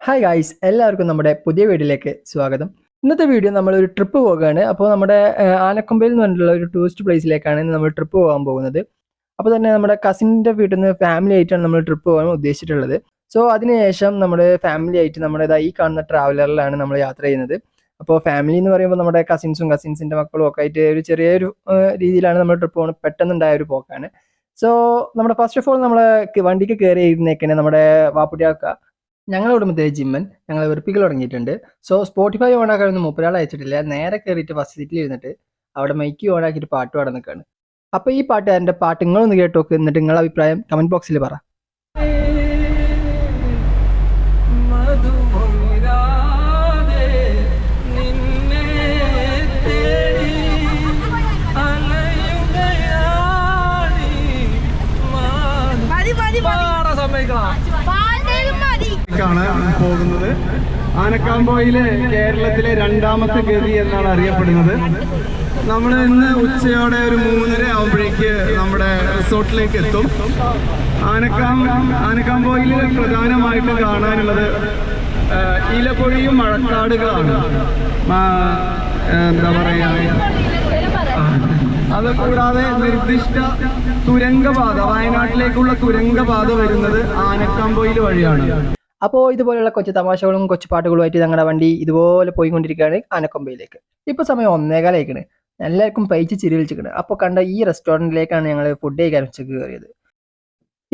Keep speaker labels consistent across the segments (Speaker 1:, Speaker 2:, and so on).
Speaker 1: Hi guys, എല്ലാവർക്കും നമ്മുടെ പുതിയ വീഡിയോയിലേക്ക് സ്വാഗതം. ഇന്നത്തെ വീഡിയോ നമ്മളൊരു ട്രിപ്പ് പോകുകയാണ്. അപ്പോൾ നമ്മുടെ ആനക്കൊമ്പയിൽ എന്ന് പറഞ്ഞിട്ടുള്ള ഒരു ടൂറിസ്റ്റ് പ്ലേസിലേക്കാണ് നമ്മൾ ട്രിപ്പ് പോകാൻ പോകുന്നത്. അപ്പോൾ തന്നെ നമ്മുടെ കസിൻ്റെ വീട്ടിൽ നിന്ന് ഫാമിലി ആയിട്ടാണ് നമ്മൾ ട്രിപ്പ് പോകാൻ ഉദ്ദേശിച്ചിട്ടുള്ളത്. സോ അതിനുശേഷം നമ്മുടെ ഫാമിലി ആയിട്ട് നമ്മുടെ ഈ കാണുന്ന ട്രാവലറിലാണ് നമ്മൾ യാത്ര ചെയ്യുന്നത്. അപ്പോൾ ഫാമിലി എന്ന് പറയുമ്പോൾ നമ്മുടെ കസിൻസിൻ്റെ മക്കളും ഒക്കെ ആയിട്ട് ഒരു ചെറിയൊരു രീതിയിലാണ് നമ്മൾ ട്രിപ്പ് പോകുന്നത്. പെട്ടെന്നുണ്ടായ ഒരു പോക്കാണ്. സോ നമ്മുടെ ഫസ്റ്റ് ഓഫ് ഓൾ നമ്മളെ വണ്ടിക്ക് കയറി ഇരുന്നേക്കന്നെ നമ്മുടെ വാപ്പുട്ടിയാക്ക ഞങ്ങളുടെ കുടുംബത്തിലെ ജിമ്മൻ ഞങ്ങളെ വെറുപ്പിക്കൽ തുടങ്ങിയിട്ടുണ്ട്. സോ സ്പോട്ടിഫൈ ഓൺ ആക്കാനൊന്നും മൂപ്പരാൾ അയച്ചിട്ടില്ല. നേരെ കയറിയിട്ട് ഫസ്റ്റ് സീറ്റിൽ ഇരുന്നിട്ട് അവിടെ മൈക്ക് ഓൺ ആക്കിയിട്ട് പാട്ട് പാടാൻ നിൽക്കുകയാണ്. അപ്പോൾ ഈ പാട്ട് എൻ്റെ പാട്ട് നിങ്ങളൊന്ന് കേട്ട് നോക്ക്. എന്നിട്ട് നിങ്ങളുടെ അഭിപ്രായം കമൻറ്റ് ബോക്സിൽ പറ.
Speaker 2: പോകുന്നത് ആനക്കാമ്പോയിലെ കേരളത്തിലെ രണ്ടാമത്തെ ഗവി എന്നാണ് അറിയപ്പെടുന്നത്. നമ്മൾ ഇന്ന് ഉച്ചയോടെ ഒരു 3:30 ആവുമ്പോഴേക്ക് നമ്മുടെ റിസോർട്ടിലേക്ക് എത്തും. ആനക്കാമ്പോയിൽ പ്രധാനമായിട്ടും കാണാനുള്ളത് ഇലപ്പൊഴിയും മഴക്കാടുകളാണ്. എന്താ പറയാ, അത് കൂടാതെ നിർദ്ദിഷ്ട തുരങ്കപാത, വയനാട്ടിലേക്കുള്ള തുരങ്കപാത വരുന്നത് ആനക്കാമ്പോയിൽ വഴിയാണ്.
Speaker 1: അപ്പോൾ ഇതുപോലെയുള്ള കൊച്ചു തമാശകളും കൊച്ചു പാട്ടുകളുമായിട്ട് ഞങ്ങളുടെ വണ്ടി ഇതുപോലെ പോയിക്കൊണ്ടിരിക്കുകയാണ് ആനക്കൊമ്പയിലേക്ക്. ഇപ്പോൾ സമയം 1:15 എല്ലാവർക്കും പൈച്ച് ചിരി വിളിച്ചിരിക്കുന്നത്. അപ്പോൾ കണ്ട ഈ റെസ്റ്റോറൻറ്റിലേക്കാണ് ഞങ്ങൾ ഫുഡ് കഴിക്കാൻ ഉച്ചക്ക് കയറിയത്.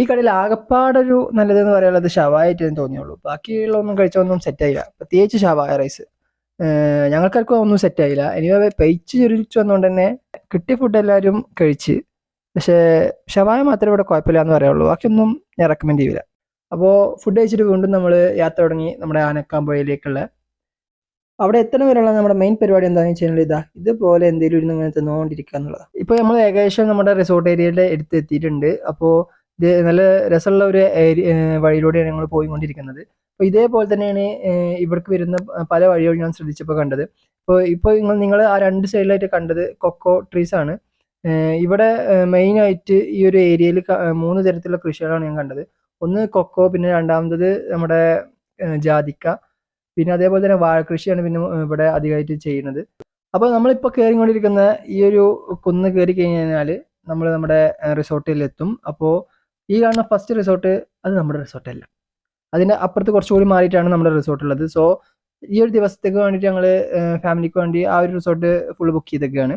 Speaker 1: ഈ കടയിൽ ആകപ്പാടൊരു നല്ലതെന്ന് പറയാനുള്ളത് ഷവായിട്ട് തോന്നിയുള്ളൂ. ബാക്കിയുള്ളതൊന്നും കഴിച്ചൊന്നും സെറ്റായില്ല. പ്രത്യേകിച്ച് ഷവായ റൈസ് ഞങ്ങൾക്കാർക്കും ഒന്നും സെറ്റായില്ല. എനിവേ പൈച്ച് ചുരുളിച്ച് വന്നുകൊണ്ട് തന്നെ കിട്ടിയ ഫുഡ് എല്ലാവരും കഴിച്ച്. പക്ഷേ ഷവായ മാത്രമേ ഇവിടെ കുഴപ്പമില്ല എന്ന് പറയുള്ളൂ. ബാക്കിയൊന്നും ഞാൻ റെക്കമെൻഡ് ചെയ്യില്ല. അപ്പോൾ ഫുഡ് കഴിച്ചിട്ട് വീണ്ടും നമ്മൾ യാത്ര തുടങ്ങി നമ്മുടെ ആനക്കാമ്പോയിലേക്കുള്ള. അവിടെ എത്ര വരെയുള്ള നമ്മുടെ മെയിൻ പരിപാടി എന്താണെന്ന് വെച്ച് കഴിഞ്ഞാൽ ഇതുപോലെ എന്തെങ്കിലും ഇരുന്ന് ഇങ്ങനെ തിന്നുകൊണ്ടിരിക്കുക എന്നുള്ളതാണ്. ഇപ്പോൾ നമ്മൾ ഏകദേശം നമ്മുടെ റിസോർട്ട് ഏരിയയുടെ അടുത്ത് എത്തിയിട്ടുണ്ട്. അപ്പോൾ ഇത് നല്ല രസമുള്ള ഒരു വഴിയിലൂടെയാണ് ഞങ്ങൾ പോയിക്കൊണ്ടിരിക്കുന്നത്. അപ്പോൾ ഇതേപോലെ തന്നെയാണ് ഇവിടേക്ക് വരുന്ന പല വഴികളും ഞാൻ ശ്രദ്ധിച്ചപ്പോൾ കണ്ടത്. ഇപ്പോൾ നിങ്ങൾ ആ രണ്ട് സൈഡിലായിട്ട് കണ്ടത് കൊക്കോ ട്രീസ് ആണ്. ഇവിടെ മെയിനായിട്ട് ഈ ഒരു ഏരിയയിൽ 3 തരത്തിലുള്ള കൃഷികളാണ് ഞാൻ കണ്ടത്. ഒന്ന് കൊക്കോ, പിന്നെ രണ്ടാമത്തത് നമ്മുടെ ജാതിക്ക, പിന്നെ അതേപോലെ തന്നെ വാഴ കൃഷിയാണ് പിന്നെ ഇവിടെ അധികമായിട്ട് ചെയ്യുന്നത്. അപ്പോൾ നമ്മളിപ്പോൾ കയറിക്കൊണ്ടിരിക്കുന്ന ഈ ഒരു കുന്ന് കയറി കഴിഞ്ഞാൽ നമ്മൾ നമ്മുടെ റിസോർട്ടിലെത്തും. അപ്പോൾ ഈ കാണുന്ന ഫസ്റ്റ് റിസോർട്ട് അത് നമ്മുടെ റിസോർട്ടല്ല, അതിൻ്റെ അപ്പുറത്ത് കുറച്ചുകൂടി മാറിയിട്ടാണ് നമ്മുടെ റിസോർട്ടുള്ളത്. സോ ഈ ഒരു ദിവസത്തേക്ക് വേണ്ടിയിട്ട് ഞങ്ങൾ ഫാമിലിക്ക് വേണ്ടി ആ ഒരു റിസോർട്ട് ഫുൾ ബുക്ക് ചെയ്തൊക്കെയാണ്.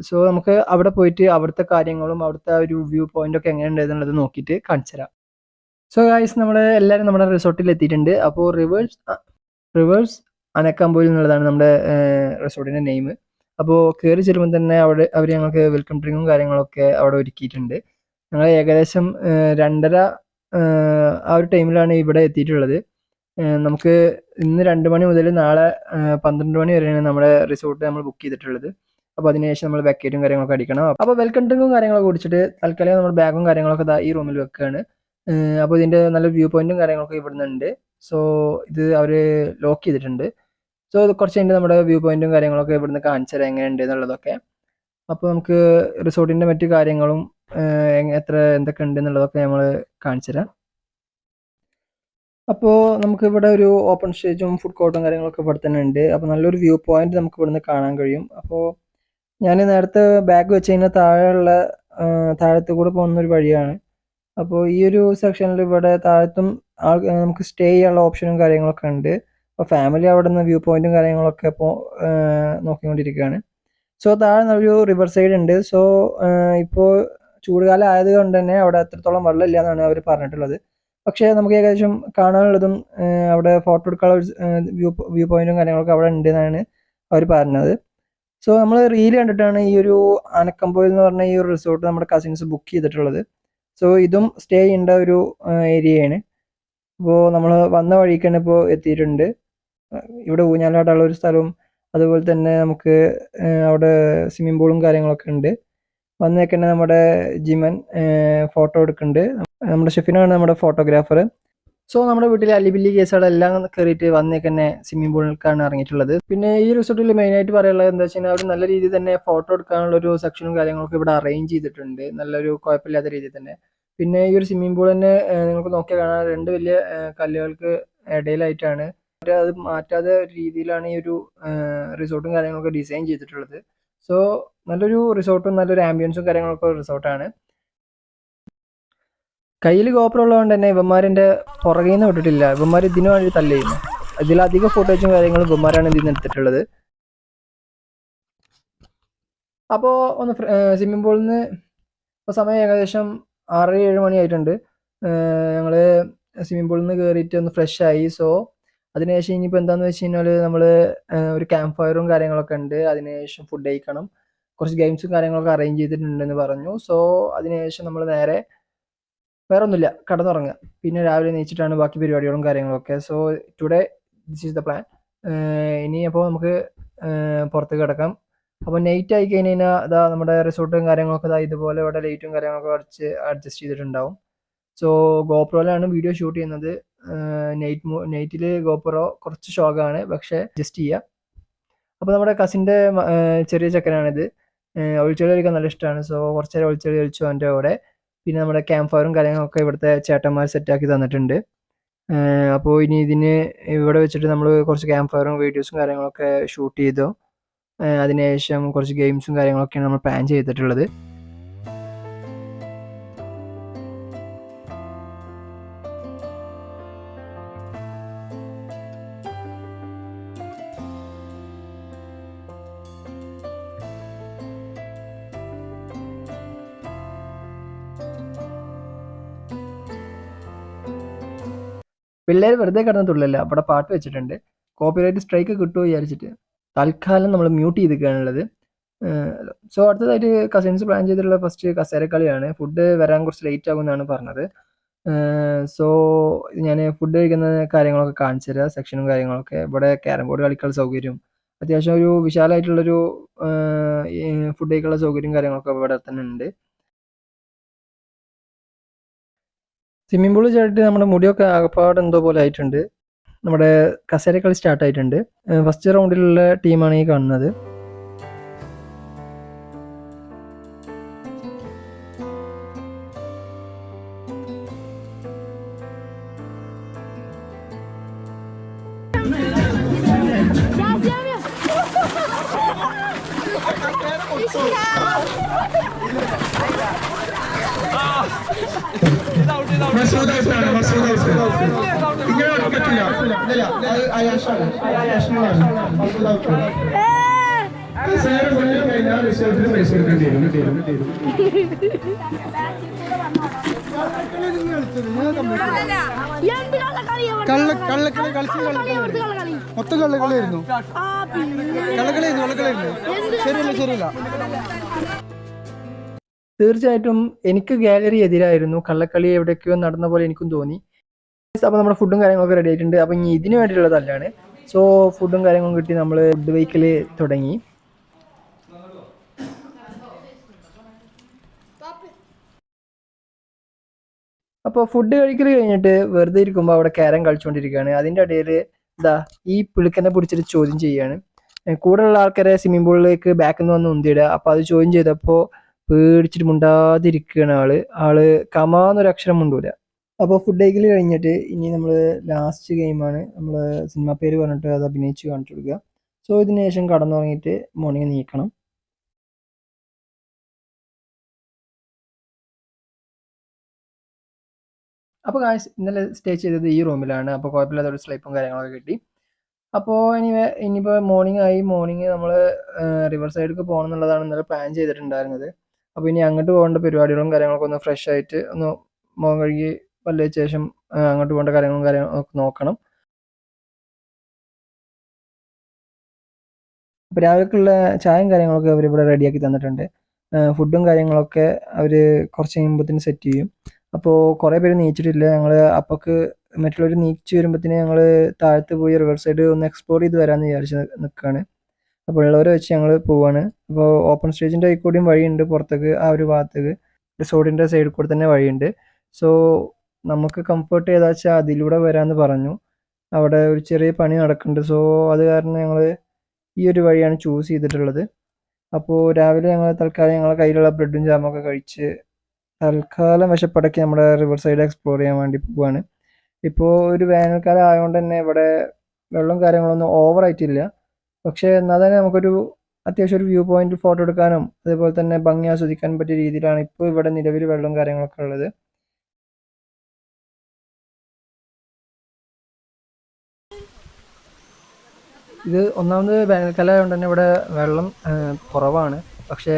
Speaker 1: സോ നമുക്ക് അവിടെ പോയിട്ട് അവിടുത്തെ കാര്യങ്ങളും അവിടുത്തെ ഒരു വ്യൂ പോയിൻ്റൊക്കെ എങ്ങനെയുണ്ട് എന്നുള്ളത് നോക്കിയിട്ട് കാണിച്ചു തരാം. സോ ഗായ്സ്, എല്ലാവരും നമ്മുടെ റിസോർട്ടിൽ എത്തിയിട്ടുണ്ട്. അപ്പോൾ റിവേഴ്സ് ആനക്കാമ്പോയിൽ എന്നുള്ളതാണ് നമ്മുടെ റിസോർട്ടിൻ്റെ നെയിം. അപ്പോൾ കയറി ചെല്ലുമ്പോൾ തന്നെ അവർ ഞങ്ങൾക്ക് വെൽക്കം ഡ്രിങ്കും കാര്യങ്ങളൊക്കെ അവിടെ ഒരുക്കിയിട്ടുണ്ട്. ഞങ്ങൾ ഏകദേശം 2:30 ആ ഒരു ടൈമിലാണ് ഇവിടെ എത്തിയിട്ടുള്ളത്. നമുക്ക് ഇന്ന് 2 മണി മുതൽ നാളെ 12 മണി വരെയാണ് നമ്മുടെ റിസോർട്ട് നമ്മൾ ബുക്ക് ചെയ്തിട്ടുള്ളത്. അപ്പോൾ അതിനുശേഷം നമ്മൾ ബക്കറ്റും കാര്യങ്ങളൊക്കെ അടിക്കണം. അപ്പോൾ വെൽക്കം ഡ്രിങ്കും കാര്യങ്ങളൊക്കെ കുടിച്ചിട്ട് തൽക്കാലം നമ്മൾ ബാഗും കാര്യങ്ങളൊക്കെ ഈ റൂമിൽ വെക്കുകയാണ്. അപ്പോൾ ഇതിൻ്റെ നല്ല വ്യൂ പോയിന്റും കാര്യങ്ങളൊക്കെ ഇവിടുന്ന് ഉണ്ട്. സോ ഇത് അവർ ലോക്ക് ചെയ്തിട്ടുണ്ട്. സോ ഇത് കുറച്ച് കഴിഞ്ഞ് നമ്മുടെ വ്യൂ പോയിന്റും കാര്യങ്ങളൊക്കെ ഇവിടുന്ന് കാണിച്ചു തരാം എങ്ങനെയുണ്ട് എന്നുള്ളതൊക്കെ. അപ്പോൾ നമുക്ക് റിസോർട്ടിൻ്റെ മറ്റു കാര്യങ്ങളും എന്തൊക്കെ ഉണ്ട് എന്നുള്ളതൊക്കെ നമ്മൾ കാണിച്ചു തരാം. അപ്പോൾ നമുക്കിവിടെ ഒരു ഓപ്പൺ സ്റ്റേജും ഫുഡ് കോർട്ടും കാര്യങ്ങളൊക്കെ ഇവിടെ തന്നെ ഉണ്ട്. അപ്പോൾ നല്ലൊരു വ്യൂ പോയിന്റ് നമുക്ക് ഇവിടുന്ന് കാണാൻ കഴിയും. അപ്പോൾ ഞാൻ നേരത്തെ ബാഗ് വെച്ച് കഴിഞ്ഞാൽ താഴത്ത് കൂടെ പോകുന്നൊരു വഴിയാണ്. അപ്പോൾ ഈ ഒരു സെക്ഷനിൽ ഇവിടെ താഴത്തും നമുക്ക് സ്റ്റേ ചെയ്യാനുള്ള ഓപ്ഷനും കാര്യങ്ങളൊക്കെ ഉണ്ട്. അപ്പോൾ ഫാമിലി അവിടെ നിന്ന് വ്യൂ പോയിന്റും കാര്യങ്ങളൊക്കെ ഇപ്പോൾ നോക്കിക്കൊണ്ടിരിക്കുകയാണ്. സോ താഴെ ഒരു റിവർ സൈഡ് ഉണ്ട്. സോ ഇപ്പോൾ ചൂടുകാലം ആയതുകൊണ്ട് തന്നെ അവിടെ അത്രത്തോളം വെള്ളമില്ല എന്നാണ് അവർ പറഞ്ഞിട്ടുള്ളത്. പക്ഷേ നമുക്ക് ഏകദേശം കാണാനുള്ളതും അവിടെ ഫോട്ടോ എടുക്കാനുള്ള വ്യൂ പോയിന്റും കാര്യങ്ങളൊക്കെ അവിടെ ഉണ്ട് എന്നാണ് അവർ പറഞ്ഞത്. സോ നമ്മൾ റീൽ കണ്ടിട്ടാണ് ഈ ഒരു ആനക്കമ്പോയിൽ എന്ന് പറഞ്ഞ ഈ ഒരു റിസോർട്ട് നമ്മുടെ കസിൻസ് ബുക്ക് ചെയ്തിട്ടുള്ളത്. സോ ഇതും സ്റ്റേ ചെയ്യേണ്ട ഒരു ഏരിയയാണ്. അപ്പോൾ നമ്മൾ വന്ന വഴിക്ക് തന്നെ ഇപ്പോൾ എത്തിയിട്ടുണ്ട്. ഇവിടെ ഊഞ്ഞാലാടാനുള്ള ഒരു സ്ഥലവും അതുപോലെ തന്നെ നമുക്ക് അവിടെ സ്വിമ്മിംഗ് പൂളും കാര്യങ്ങളൊക്കെ ഉണ്ട്. വന്നേക്ക് തന്നെ നമ്മുടെ ജിമൻ ഫോട്ടോ എടുക്കുന്നുണ്ട്. നമ്മുടെ ഷെഫിനാണ് നമ്മുടെ ഫോട്ടോഗ്രാഫർ. സോ നമ്മുടെ വീട്ടിലെ അല്ലിബില്ലി കേസുകളെല്ലാം കയറിയിട്ട് വന്നേക്ക് തന്നെ സ്വിമ്മിംഗ് പൂളിലേക്കാണ് ഇറങ്ങിയിട്ടുള്ളത്. പിന്നെ ഈ റിസോർട്ടിൽ മെയിനായിട്ട് പറയാനുള്ളത് എന്താ വെച്ച് കഴിഞ്ഞാൽ അവർ നല്ല രീതിയിൽ തന്നെ ഫോട്ടോ എടുക്കാനുള്ള ഒരു സെക്ഷനും കാര്യങ്ങളൊക്കെ ഇവിടെ അറേഞ്ച് ചെയ്തിട്ടുണ്ട്, നല്ലൊരു കുഴപ്പമില്ലാത്ത രീതിയിൽ തന്നെ. പിന്നെ ഈ ഒരു സ്വിമ്മിംഗ് പൂൾ തന്നെ നിങ്ങൾക്ക് നോക്കിയാൽ കാണാൻ 2 വലിയ കല്ലുകൾക്ക് ഇടയിലായിട്ടാണ് അത് മാറ്റാതെ രീതിയിലാണ് ഈ ഒരു റിസോർട്ടും കാര്യങ്ങളൊക്കെ ഡിസൈൻ ചെയ്തിട്ടുള്ളത്. സോ നല്ലൊരു റിസോർട്ടും നല്ലൊരു ആംബിയൻസും കാര്യങ്ങളൊക്കെ റിസോർട്ടാണ്. കയ്യിൽ ഗോപ്രോ ഉള്ളതുകൊണ്ട് തന്നെ ഇവന്മാരെൻ്റെ പുറകെ നിന്ന് വിട്ടിട്ടില്ല. ഇവന്മാർ ഇതിനു വേണ്ടി തല്ലുന്നു. ഇതിലധികം ഫുട്ടേജും കാര്യങ്ങളും ഇവന്മാരാണ് ഇതിൽ നിന്ന് എടുത്തിട്ടുള്ളത്. അപ്പോൾ ഒന്ന് സ്വിമ്മിംഗ് പൂളിൽ നിന്ന് ഇപ്പോൾ സമയം ഏകദേശം 6-7 മണിയായിട്ടുണ്ട്. ഞങ്ങൾ സ്വിമ്മിംഗ് പൂളിൽ നിന്ന് കയറിയിട്ട് ഒന്ന് ഫ്രഷ് ആയി. സോ അതിനുശേഷം ഇനിയിപ്പോൾ എന്താണെന്ന് വെച്ച് കഴിഞ്ഞാൽ നമ്മൾ ഒരു ക്യാമ്പ് ഫയറും കാര്യങ്ങളൊക്കെ ഉണ്ട്. അതിനുശേഷം ഫുഡ് കഴിക്കണം. കുറച്ച് ഗെയിംസും കാര്യങ്ങളൊക്കെ അറേഞ്ച് ചെയ്തിട്ടുണ്ടെന്ന് പറഞ്ഞു. സോ അതിനുശേഷം നമ്മൾ നേരെ വേറെ ഒന്നുമില്ല, കിടന്നുറങ്ങുക. പിന്നെ രാവിലെ എണീച്ചിട്ടാണ് ബാക്കി പരിപാടികളും കാര്യങ്ങളൊക്കെ. So today this is the plan. ഇനി അപ്പോൾ നമുക്ക് പുറത്ത് കിടക്കാം. അപ്പോൾ നൈറ്റ് ആയി കഴിഞ്ഞ് കഴിഞ്ഞാൽ അതാ നമ്മുടെ റിസോർട്ടും കാര്യങ്ങളൊക്കെ ഇതുപോലെ ഇവിടെ ലൈറ്റും കാര്യങ്ങളൊക്കെ അഡ്ജസ്റ്റ് ചെയ്തിട്ടുണ്ടാവും. സോ ഗോപ്രോയിലാണ് വീഡിയോ ഷൂട്ട് ചെയ്യുന്നത്. നൈറ്റിൽ ഗോപ്രോ കുറച്ച് ഷോക്കാണ്, പക്ഷേ അഡ്ജസ്റ്റ് ചെയ്യുക. അപ്പോൾ നമ്മുടെ കസിൻ്റെ ചെറിയ ചെക്കനാണിത്. ഒളിച്ചെളി കളിക്കാൻ നല്ല ഇഷ്ടമാണ്. സോ കുറച്ച് നേരം ഒളിച്ചെളി കളിച്ചു അവൻ്റെ കൂടെ. പിന്നെ നമ്മുടെ ക്യാമ്പ് ഫയറും കാര്യങ്ങളൊക്കെ ഇവിടുത്തെ ചേട്ടന്മാർ സെറ്റാക്കി തന്നിട്ടുണ്ട്. അപ്പോൾ ഇനി ഇതിന് ഇവിടെ വെച്ചിട്ട് നമ്മൾ കുറച്ച് ക്യാമ്പ് ഫയറും വീഡിയോസും കാര്യങ്ങളൊക്കെ ഷൂട്ട് ചെയ്തു. അതിനുശേഷം കുറച്ച് ഗെയിംസും കാര്യങ്ങളൊക്കെയാണ് നമ്മൾ പ്ലാൻ ചെയ്തിട്ടുള്ളത്. പിള്ളേർ വെറുതെ കിടന്നിട്ടുള്ളല്ല, അവിടെ പാട്ട് വെച്ചിട്ടുണ്ട്. കോപ്പിറൈറ്റ് സ്ട്രൈക്ക് കിട്ടുമോ വിചാരിച്ചിട്ട് തൽക്കാലം നമ്മൾ മ്യൂട്ട് ചെയ്തിരിക്കുകയാണുള്ളത്. സോ അടുത്തതായിട്ട് കസിൻസ് പ്ലാൻ ചെയ്തിട്ടുള്ള ഫസ്റ്റ് കസേരക്കളിയാണ്. ഫുഡ് വരാൻ കുറച്ച് ലേറ്റ് ആകുമെന്നാണ് പറഞ്ഞത്. സോ ഞാൻ ഫുഡ് കഴിക്കുന്ന കാര്യങ്ങളൊക്കെ കാണിച്ചു തരാം, സെക്ഷനും കാര്യങ്ങളൊക്കെ. ഇവിടെ ക്യാരം ബോർഡ് കളിക്കാനുള്ള സൗകര്യം, അത്യാവശ്യം ഒരു വിശാലമായിട്ടുള്ളൊരു ഫുഡ് കഴിക്കാനുള്ള സൗകര്യം കാര്യങ്ങളൊക്കെ ഇവിടെ തന്നെ ഉണ്ട്. സ്വിമ്മിംഗ് പൂളിൽ ചാടിയിട്ട് നമ്മുടെ മുടിയൊക്കെ ആകപ്പാട് എന്തോ പോലെ ആയിട്ടുണ്ട്. നമ്മുടെ കസേരക്കളി സ്റ്റാർട്ട് ആയിട്ടുണ്ട്. ഫസ്റ്റ് റൗണ്ടിലുള്ള ടീമാണ് ഈ കാണുന്നത്.
Speaker 2: മൊത്തം കള്ളക്കളിയായിരുന്നു. ശരിയല്ല.
Speaker 1: തീർച്ചയായിട്ടും എനിക്ക് ഗാലറി എതിരായിരുന്നു. കള്ളക്കളി എവിടേക്കോ നടന്ന പോലെ എനിക്കും തോന്നി. അപ്പോൾ നമ്മുടെ ഫുഡും കാര്യങ്ങളൊക്കെ റെഡി ആയിട്ടുണ്ട്. അപ്പോൾ ഇനി ഇതിന് വേണ്ടിയിട്ടുള്ളതല്ലാണ്. സോ ഫുഡും കാര്യങ്ങളും കിട്ടി നമ്മൾ ഫുഡ് വെയ്ക്കൽ തുടങ്ങി. അപ്പോൾ ഫുഡ് കഴിക്കൽ കഴിഞ്ഞിട്ട് വെറുതെ ഇരിക്കുമ്പോൾ അവിടെ ക്യാരം കളിച്ചുകൊണ്ടിരിക്കുകയാണ്. അതിൻ്റെ ഇടയിൽ ഈ പുളിക്കനെ പിടിച്ചിട്ട് ചോദ്യം ചെയ്യുകയാണ്. കൂടെയുള്ള ആൾക്കാരെ സ്വിമ്മിംഗ് പൂളിലേക്ക് ബാക്കിൽ നിന്ന് വന്ന് ഉന്തിയിടുക. അപ്പോൾ അത് ചോദ്യം ചെയ്തപ്പോൾ പേടിച്ചിട്ട് മുണ്ടാതിരിക്കുകയാണ് ആള് കമാന്നൊരു അക്ഷരം മുണ്ടൂല. അപ്പോൾ ഫുഡ് കഴിക്കൽ കഴിഞ്ഞിട്ട് ഇനി നമ്മൾ ലാസ്റ്റ് ഗെയിമാണ്. നമ്മൾ സിനിമ പേര് പറഞ്ഞിട്ട് അത് അഭിനയിച്ച് കാണിച്ചു കൊടുക്കുക. സോ ഇതിന് ശേഷം കടന്നുറങ്ങിയിട്ട് മോർണിംഗ് നീക്കണം. അപ്പോൾ ഇന്നലെ സ്റ്റേ ചെയ്തത് ഈ റൂമിലാണ്. അപ്പോൾ കുഴപ്പമില്ലാത്തൊരു സ്ലീപ്പും കാര്യങ്ങളൊക്കെ കിട്ടി. അപ്പോൾ ഇനിയിപ്പോൾ മോർണിംഗ് നമ്മൾ റിവർ സൈഡിലേക്ക് പോകണം എന്നുള്ളതാണ് ഇന്നലെ പ്ലാൻ ചെയ്തിട്ടുണ്ടായിരുന്നത്. അപ്പോൾ ഇനി അങ്ങോട്ട് പോകേണ്ട പരിപാടികളും കാര്യങ്ങളൊക്കെ ഒന്ന് ഫ്രഷ് ആയിട്ട് ഒന്ന് മുഖം കഴുകി പല്ല് തേച്ച ശേഷം അങ്ങോട്ട് പോകേണ്ട കാര്യങ്ങളൊക്കെ നോക്കണം. അപ്പോൾ രാവിലേക്കുള്ള ചായയും കാര്യങ്ങളൊക്കെ അവർ ഇവിടെ റെഡിയാക്കി തന്നിട്ടുണ്ട്. ഫുഡും കാര്യങ്ങളൊക്കെ അവർ കുറച്ച് കഴിയുമ്പോഴത്തേന് സെറ്റ് ചെയ്യും. അപ്പോൾ കുറേ പേര് നീച്ചിട്ടില്ല. ഞങ്ങൾ അപ്പോൾക്ക് മറ്റുള്ളവർ നീച്ച് വരുമ്പോഴത്തേന് ഞങ്ങൾ താഴത്ത് പോയി റിവർ സൈഡ് ഒന്ന് എക്സ്പ്ലോർ ചെയ്ത് വരാമെന്ന് വിചാരിച്ച് നിൽക്കുകയാണ്. അപ്പോൾ ഉള്ളവരെ വെച്ച് ഞങ്ങൾ പോവാണ്. അപ്പോൾ ഓപ്പൺ സ്റ്റേജിൻ്റെ കൂടിയും വഴിയുണ്ട് പുറത്തേക്ക്, ആ ഒരു ഭാഗത്തേക്ക് റിസോർട്ടിൻ്റെ സൈഡിൽ കൂടെ തന്നെ വഴിയുണ്ട്. സോ നമുക്ക് കംഫർട്ട് ഏതാ വെച്ചാൽ അതിലൂടെ വരാമെന്ന് പറഞ്ഞു. അവിടെ ഒരു ചെറിയ പണി നടക്കുന്നുണ്ട്. സോ അത് കാരണം ഞങ്ങൾ ഈ ഒരു വഴിയാണ് ചൂസ് ചെയ്തിട്ടുള്ളത്. അപ്പോൾ രാവിലെ ഞങ്ങൾ തൽക്കാലം ഞങ്ങളുടെ കയ്യിലുള്ള ബ്രെഡും ജാമൊക്കെ കഴിച്ച് തൽക്കാലം വിശപ്പടക്കി നമ്മുടെ റിവർ സൈഡ് എക്സ്പ്ലോർ ചെയ്യാൻ വേണ്ടി പോവാണ്. ഇപ്പോൾ ഒരു വേനൽക്കാലം ആയതുകൊണ്ട് തന്നെ ഇവിടെ വെള്ളം കാര്യങ്ങളൊന്നും ഓവറായിട്ടില്ല. പക്ഷേ എന്നാൽ തന്നെ നമുക്കൊരു അത്യാവശ്യം ഒരു വ്യൂ പോയിന്റിൽ ഫോട്ടോ എടുക്കാനും അതേപോലെ തന്നെ ഭംഗി ആസ്വദിക്കാനും പറ്റിയ രീതിയിലാണ് ഇപ്പോൾ ഇവിടെ നിലവിൽ വെള്ളവും കാര്യങ്ങളൊക്കെ ഉള്ളത്. ഇത് ഒന്നാമത് വേനൽക്കാലം ആയതുകൊണ്ട് തന്നെ ഇവിടെ വെള്ളം കുറവാണ്. പക്ഷേ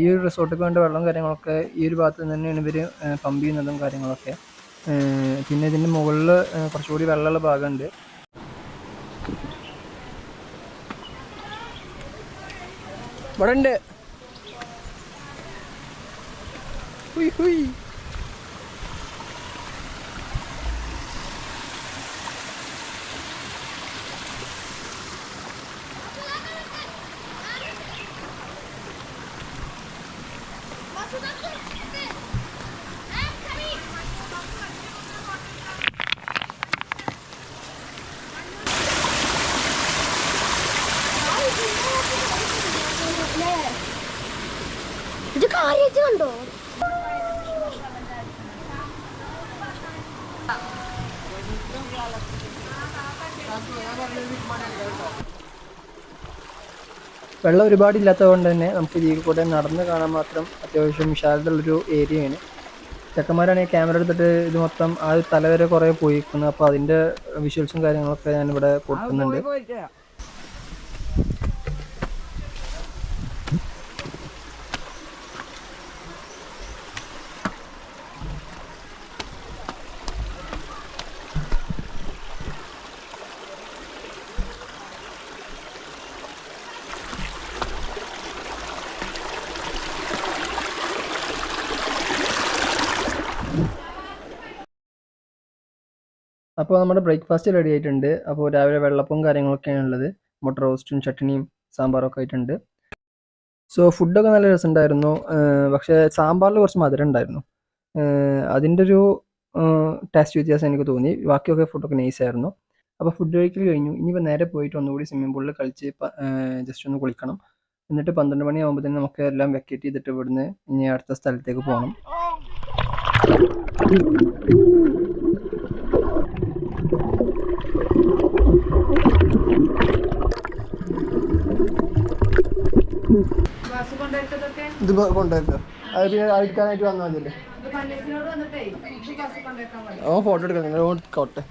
Speaker 1: ഈ ഒരു റിസോർട്ടിൽ വേണ്ട വെള്ളം കാര്യങ്ങളൊക്കെ ഈ ഒരു ഭാഗത്ത് നിന്ന് തന്നെയാണ് ഇവർ പമ്പ് ചെയ്യുന്നതും കാര്യങ്ങളൊക്കെ. പിന്നെ ഇതിൻ്റെ മുകളിൽ കുറച്ചുകൂടി വെള്ളമുള്ള ഭാഗമുണ്ട്. ഇവിടെ ഉണ്ട്. ഹുയ് ഹുയ്.
Speaker 3: ഇത് കാര്യമായിട്ട് കണ്ടോ?
Speaker 1: വെള്ളം ഒരുപാടില്ലാത്തത് കൊണ്ട് തന്നെ നമുക്ക് ഇതിൽ കൂടെ നടന്ന് കാണാൻ മാത്രം അത്യാവശ്യം വിശാലതയുള്ളൊരു ഏരിയയാണ്. ചെക്കന്മാരാണെങ്കിൽ ക്യാമറ എടുത്തിട്ട് ഇത് മൊത്തം ആ തല വരെ കുറേ പോയിരിക്കുന്നു. അപ്പോൾ അതിൻ്റെ വിഷ്വൽസും കാര്യങ്ങളൊക്കെ ഞാനിവിടെ കൊടുക്കുന്നുണ്ട്. അപ്പോൾ നമ്മുടെ ബ്രേക്ക്ഫാസ്റ്റ് റെഡി ആയിട്ടുണ്ട്. അപ്പോൾ രാവിലെ വെള്ളപ്പവും കാര്യങ്ങളൊക്കെയാണ് ഉള്ളത്. മുട്ട റോസ്റ്റും ചട്നിയും സാമ്പാറൊക്കെ ആയിട്ടുണ്ട്. സോ ഫുഡൊക്കെ നല്ല രസമുണ്ടായിരുന്നു. പക്ഷേ സാമ്പാറിൽ കുറച്ച് മധുരം ഉണ്ടായിരുന്നു. അതിൻ്റെ ഒരു ടേസ്റ്റ് വ്യത്യാസം എനിക്ക് തോന്നി. ബാക്കിയൊക്കെ ഫുഡൊക്കെ നൈസായിരുന്നു. അപ്പോൾ ഫുഡ് കഴിക്കൽ കഴിഞ്ഞു. ഇനിയിപ്പോൾ നേരെ പോയിട്ട് ഒന്നുകൂടി സ്വിമ്മിംഗ് പൂളിൽ കളിച്ച് ജസ്റ്റ് ഒന്ന് കുളിക്കണം. എന്നിട്ട് 12 മണിയാകുമ്പോഴത്തേനും നമുക്ക് എല്ലാം വെക്കേറ്റ് ചെയ്തിട്ട് ഇവിടുന്ന് ഇനി അടുത്ത സ്ഥലത്തേക്ക് പോകണം. ഇത് കൊണ്ടുവരുന്നത് അത് പിന്നെ അഴിക്കാനായിട്ട് വന്നാൽ മതിയല്ലേ? ഓ ഫോട്ടോ എടുക്കാം. നിങ്ങൾ കോട്ടെ.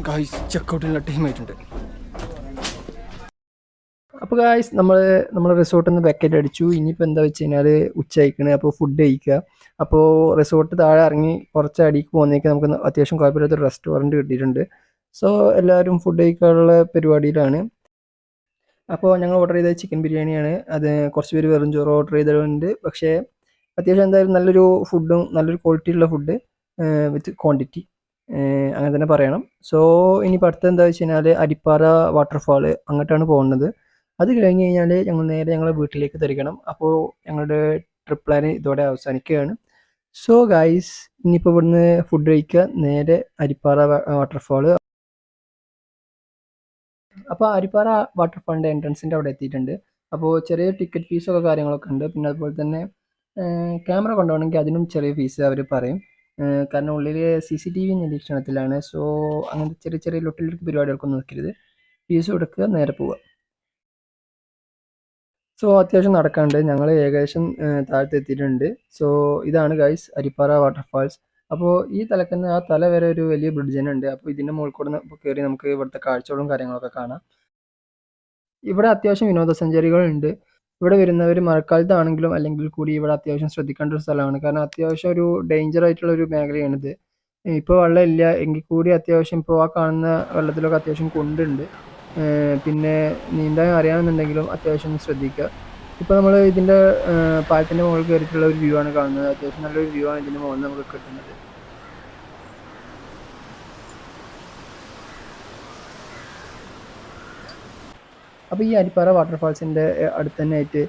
Speaker 1: ഗായ്സ് ചെക്കൗട്ടിനുള്ള ടൈമായിട്ടുണ്ട്. അപ്പോൾ ഗായ്സ് നമ്മൾ റിസോർട്ടിൽ നിന്ന് വെക്കേറ്റ് അടിച്ചു. ഇനിയിപ്പോൾ എന്താ വെച്ച് കഴിഞ്ഞാൽ ഉച്ചയ്ക്കണ്. അപ്പോൾ ഫുഡ് കഴിക്കുക. അപ്പോൾ റിസോർട്ട് താഴെ ഇറങ്ങി കുറച്ച് അടിക്ക് പോകുന്നേക്ക് നമുക്ക് അത്യാവശ്യം കുഴപ്പമില്ലാത്തൊരു റെസ്റ്റോറൻറ്റ് കിട്ടിയിട്ടുണ്ട്. സോ എല്ലാവരും ഫുഡ് കഴിക്കാനുള്ള പരിപാടിയിലാണ്. അപ്പോൾ ഞങ്ങൾ ഓർഡർ ചെയ്തത് ചിക്കൻ ബിരിയാണിയാണ്. അത് കുറച്ച് പേര് വെറും ചോറ് ഓർഡർ ചെയ്തിട്ടുണ്ട്. പക്ഷേ അത്യാവശ്യം എന്തായാലും നല്ലൊരു ഫുഡും നല്ലൊരു ക്വാളിറ്റിയുള്ള ഫുഡ് വിത്ത് ക്വാണ്ടിറ്റി അങ്ങനെ തന്നെ പറയണം. സോ ഇനിയിപ്പോൾ അടുത്ത എന്താ വെച്ച് കഴിഞ്ഞാൽ അരിപ്പാറ വാട്ടർഫാൾ അങ്ങോട്ടാണ് പോകുന്നത്. അത് കഴിഞ്ഞ് കഴിഞ്ഞാൽ ഞങ്ങൾ നേരെ ഞങ്ങളുടെ വീട്ടിലേക്ക് തിരിക്കണം. അപ്പോൾ ഞങ്ങളുടെ ട്രിപ്പ് പ്ലാൻ ഇതോടെ അവസാനിക്കുകയാണ്. സോ ഗൈസ് ഇനിയിപ്പോൾ ഇവിടുന്ന് ഫുഡ് കഴിക്കുക, നേരെ അരിപ്പാറ വാട്ടർഫാൾ. അപ്പോൾ അരിപ്പാറ വാട്ടർഫാളിൻ്റെ എൻട്രൻസിൻ്റെ അവിടെ എത്തിയിട്ടുണ്ട്. അപ്പോൾ ചെറിയ ടിക്കറ്റ് ഫീസൊക്കെ കാര്യങ്ങളൊക്കെ ഉണ്ട്. പിന്നെ അതുപോലെ തന്നെ ക്യാമറ കൊണ്ടുപോകണമെങ്കിൽ അതിനും ചെറിയ ഫീസ് അവർ പറയും. കാരണം ഉള്ളിൽ CCTV നിരീക്ഷണത്തിലാണ്. സോ അങ്ങനത്തെ ചെറിയ ചെറിയ ലൊട്ടിലൊക്കെ പരിപാടികൾക്കൊന്നും നിൽക്കരുത്. ഫീസ് കൊടുക്കുക, നേരെ പോവുക. സോ അത്യാവശ്യം നടക്കാണ്ട് ഞങ്ങൾ ഏകദേശം താഴത്ത് എത്തിയിട്ടുണ്ട്. സോ ഇതാണ് ഗൈസ് അരിപ്പാറ വാട്ടർഫാൾസ്. അപ്പോൾ ഈ തലക്കുന്ന ആ തല വരെ ഒരു വലിയ ബ്രിഡ്ജ് തന്നെ ഉണ്ട്. അപ്പോൾ ഇതിൻ്റെ മുകളിൽ കൂടെ കയറി നമുക്ക് ഇവിടുത്തെ കാഴ്ചകളും കാര്യങ്ങളൊക്കെ കാണാം. ഇവിടെ അത്യാവശ്യം വിനോദസഞ്ചാരികളുണ്ട്. ഇവിടെ വരുന്നവർ മഴക്കാലത്താണെങ്കിലും അല്ലെങ്കിൽ കൂടി ഇവിടെ അത്യാവശ്യം ശ്രദ്ധിക്കേണ്ട ഒരു സ്ഥലമാണ്. കാരണം അത്യാവശ്യം ഒരു ഡേഞ്ചർ ആയിട്ടുള്ള ഒരു മേഖലയാണിത്. ഇപ്പോൾ വെള്ളമില്ല എങ്കിൽ കൂടി അത്യാവശ്യം ഇപ്പോൾ ആ കാണുന്ന വെള്ളത്തിലൊക്കെ അത്യാവശ്യം കുണ്ടുണ്ട്. പിന്നെ നീന്താൻ അറിയാമെന്നുണ്ടെങ്കിലും അത്യാവശ്യം ശ്രദ്ധിക്കുക. ഇപ്പോൾ നമ്മൾ ഇതിൻ്റെ പാലത്തിൻ്റെ മുകളിൽ കയറിയിട്ടുള്ള ഒരു വ്യൂ ആണ് കാണുന്നത്. അത്യാവശ്യം നല്ലൊരു വ്യൂ ആണ് ഇതിൻ്റെ മുകളിൽ നമുക്ക് കിട്ടുന്നത്. അപ്പോൾ ഈ അരിപ്പാറ വാട്ടർഫാൾസിൻ്റെ അടുത്ത് തന്നെ ആയിട്ട്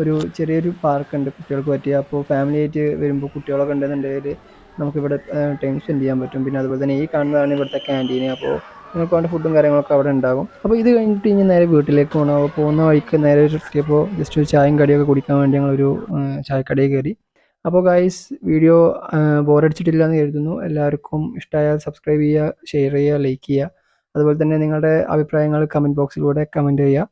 Speaker 1: ഒരു ചെറിയൊരു പാർക്കുണ്ട് കുട്ടികൾക്ക് പറ്റിയ. അപ്പോൾ ഫാമിലി ആയിട്ട് വരുമ്പോൾ കുട്ടികളൊക്കെ ഉണ്ടെന്നുണ്ടെങ്കിൽ നമുക്കിവിടെ ടൈം സ്പെൻഡ് ചെയ്യാൻ പറ്റും. പിന്നെ അതുപോലെ തന്നെ ഈ കാണുന്നതാണ് ഇവിടുത്തെ ക്യാൻറ്റീൻ. അപ്പോൾ നിങ്ങൾക്ക് വേണ്ട ഫുഡും കാര്യങ്ങളൊക്കെ അവിടെ ഉണ്ടാകും. അപ്പോൾ ഇത് കഴിഞ്ഞിട്ട് ഇനി നേരെ വീട്ടിലേക്ക് പോകണം. അപ്പോൾ പോകുന്ന വഴിക്ക് നേരെ എത്തിയപ്പോൾ ജസ്റ്റ് ഒരു ചായയും കടിയൊക്കെ കുടിക്കാൻ വേണ്ടി ഞങ്ങളൊരു ചായക്കടയിൽ കയറി. അപ്പോൾ ഗൈസ് വീഡിയോ ബോറടിച്ചിട്ടില്ല എന്ന് കരുതുന്നു. എല്ലാവർക്കും ഇഷ്ടമായാൽ സബ്സ്ക്രൈബ് ചെയ്യുക, ഷെയർ ചെയ്യുക, ലൈക്ക് ചെയ്യുക. അതുപോലെ തന്നെ നിങ്ങളുടെ അഭിപ്രായങ്ങൾ കമൻറ്റ് ബോക്സിലൂടെ കമൻറ്റ് ചെയ്യുക.